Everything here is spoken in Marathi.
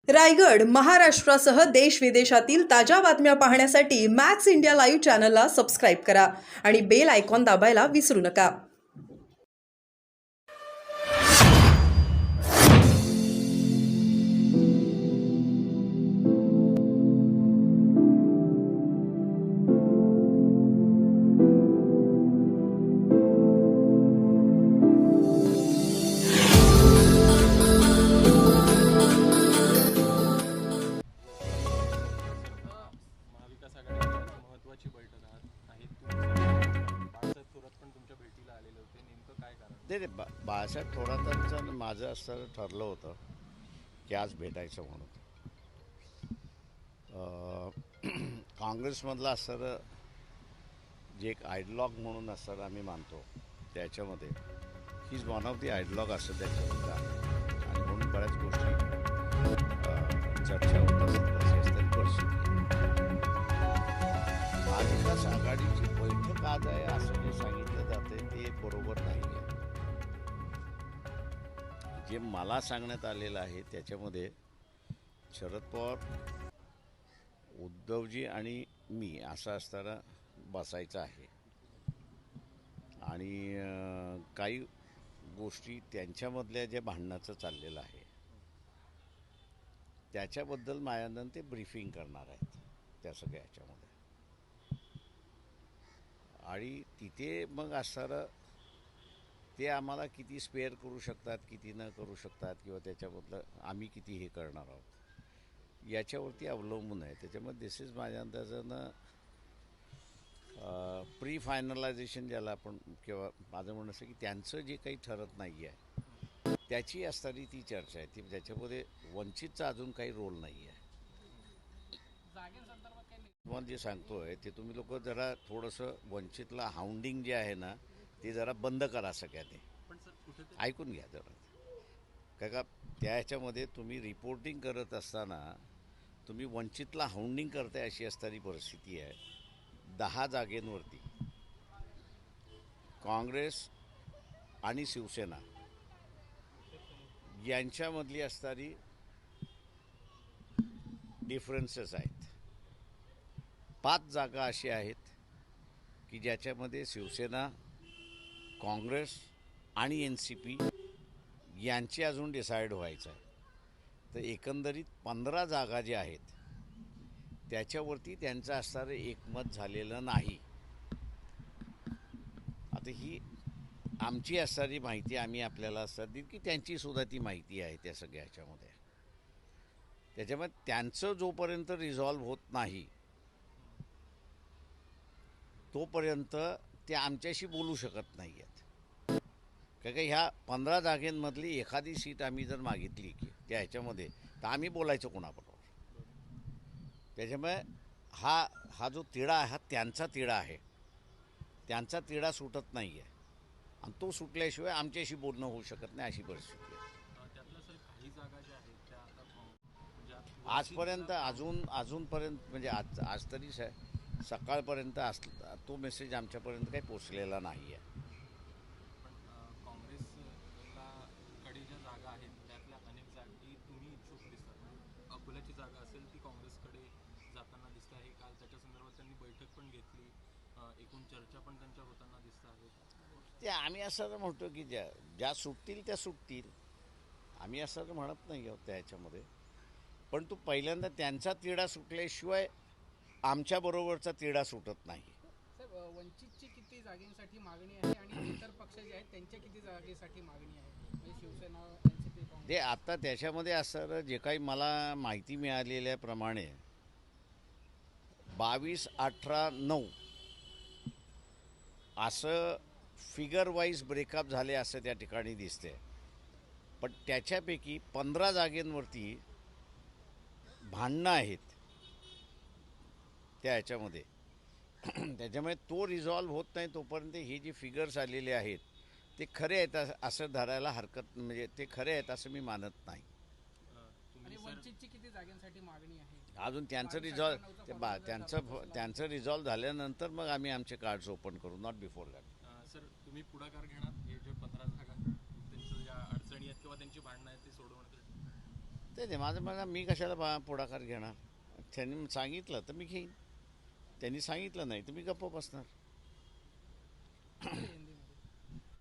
रायगड, महाराष्ट्रासह देश विदेशातील ताज्या बातम्या पाहण्यासाठी मॅक्स इंडिया लाईव्ह चॅनलला सबस्क्राईब करा आणि बेल आयकॉन दाबायला विसरू नका. महाविकास आघाडीची महत्त्वाची बैठक आहे. बाळासाहेब थोरात पण तुमच्या भेटीला आलेले होते. नेमकं काय कारण? नाही बाळासाहेब थोरातांचं आणि माझं असं ठरलं होतं की आज भेटायचं म्हणून. काँग्रेसमधला असं जे एक आयडलॉग म्हणून असं आम्ही मानतो, त्याच्यामध्ये he is one of the ideologue असं त्याच्यामध्ये आहे. आणि म्हणून बऱ्याच गोष्टी चर्चा होत असतात. अशी तरी परिस्थिती महाविकास आघाडीची बैठक आज आहे असं जे सांगितलं जाते ते बरोबर नाही आहे. जे मला सांगण्यात आलेलं आहे त्याच्यामध्ये शरद पवार, उद्धवजी आणि मी असं असताना बसायचं आहे आणि काही गोष्टी त्यांच्यामधल्या जे भांडणाचं चाललेलं आहे त्याच्याबद्दल माझ्यानंतर ते ब्रीफिंग करणार आहेत त्या सगळ्या ह्याच्यामध्ये. आणि तिथे मग असणारं ते आम्हाला किती स्पेअर करू शकतात, किती न करू शकतात, किंवा त्याच्याबद्दल आम्ही किती हे करणार आहोत याच्यावरती अवलंबून आहे. त्याच्यामध्ये दिस इज माझ्या अंदाजानं प्री फायनलायझेशन ज्याला आपण, किंवा माझं म्हणणं असं की त्यांचं जे काही ठरत नाही आहे त्याची असणारी ती चर्चा आहे. ती त्याच्यामध्ये वंचितचा अजून काही रोल नाही आहे. तुम्हाला जे सांगतोय ते तुम्ही लोक जरा थोडंसं वंचितला हाऊंडिंग जे आहे ना ते जरा बंद करा सगळ्यांनी. ऐकून घ्या जरा. का त्या ह्याच्यामध्ये तुम्ही रिपोर्टिंग करत असताना तुम्ही वंचितला हाऊंडिंग करताय अशी असणारी परिस्थिती आहे. 10 जागेंवरती काँग्रेस आणि शिवसेना यांच्यामधली असणारी डिफरन्सेस आहेत. 5 जागा अशी आहेत की ज्याच्यामध्ये शिवसेना, काँग्रेस आणि NCP यांची अजून डिसाईड व्हायचं आहे. तर एकंदरीत 15 जागा ज्या आहेत त्याच्यावरती त्यांचं असणारं एकमत झालेलं नाही. आता ही आमची असणारी माहिती आम्ही आपल्याला असतात की त्यांचीसुद्धा ती माहिती आहे त्या सगळ्या ह्याच्यामध्ये. त्याच्यामुळे त्यांचं जोपर्यंत रिझॉल्व्ह होत नाही तोपर्यंत ते आमच्याशी बोलू शकत नाही आहेत. कारण का ह्या 15 जागेंमधली एखादी सीट आम्ही जर मागितली की त्या ह्याच्यामध्ये तर आम्ही बोलायचं कोणाबरोबर. त्याच्यामुळे हा जो तिढा आहे हा त्यांचा तिढा आहे. त्यांचा तिढा सुटत नाही आहे आणि तो सुटल्याशिवाय आमच्याशी बोलणं होऊ शकत नाही अशी परिस्थिती आहे. त्यातल्या सर काही जागा ज्या आहेत त्या आता आजपर्यंत अजूनपर्यंत म्हणजे आज तरी सकाळपर्यंत तो मेसेज आमच्यापर्यंत काही पोचलेला नाही आहे. काँग्रेसला कडे ज्या जागा आहेत त्यातल्या अनेक जागी तुम्ही इच्छुक दिसतात. म्हणजे अकोल्याची जागा असेल ती काँग्रेसकडे जाताना दिसत आहे. काल त्याच्या संदर्भात त्यांनी बैठक पण घेतली. एकूण चर्चा पण त्यांच्या होताना दिसत आहेत. ते आम्ही असं म्हणतो की ज्या सुटतील त्या सुटतील. आम्ही असं म्हणत नाही आहोत त्या ह्याच्यामध्ये. पण तो पहिल्यांदा त्यांचा तिढा सुटल्याशिवाय आमच्याबरोबरचा तिढा सुटत नाही. साहेब, वंचितची किती जागेसाठी मागणी आहे आणि इतर पक्ष जे आहेत त्यांच्या किती जागेसाठी मागणी आहे? म्हणजे शिवसेना, NCP, काँग्रेस. ते आता त्याच्यामध्ये असं जे काही मला माहिती मिळालेल्याप्रमाणे 22, 18, 9 असं फिगर वाईज ब्रेकअप झाले असं त्या ठिकाणी दिसते. पण त्याच्यापैकी 15 जागेंवरती भांडणं आहेत त्या ह्याच्यामध्ये. त्याच्यामुळे तो रिझॉल्व्ह होत नाही तोपर्यंत हे जे फिगर्स आलेले आहेत ते खरे आहेत असं धरायला हरकत, म्हणजे ते खरे आहेत असं मी मानत नाही. आणि वंचितची किती जागांसाठी मागणी आहे? अजून त्यांचं रिझॉल्व्ह झाल्यानंतर मग आम्ही आमचे कार्ड्स ओपन करू, नॉट बिफोर दॅट. सर तुम्ही पुढाकार घेणार हे जे 15 जागा त्यांच्या ज्या अडचणी आहेत किंवा त्यांची भांडणं आहेत ते सोडवण्यासाठी? ते माझं मला मी कशाला पुढाकार घेणार. त्यांनी सांगितलं तर मी घेईन, त्यांनी सांगितलं नाही तर मी गप्प बसणार.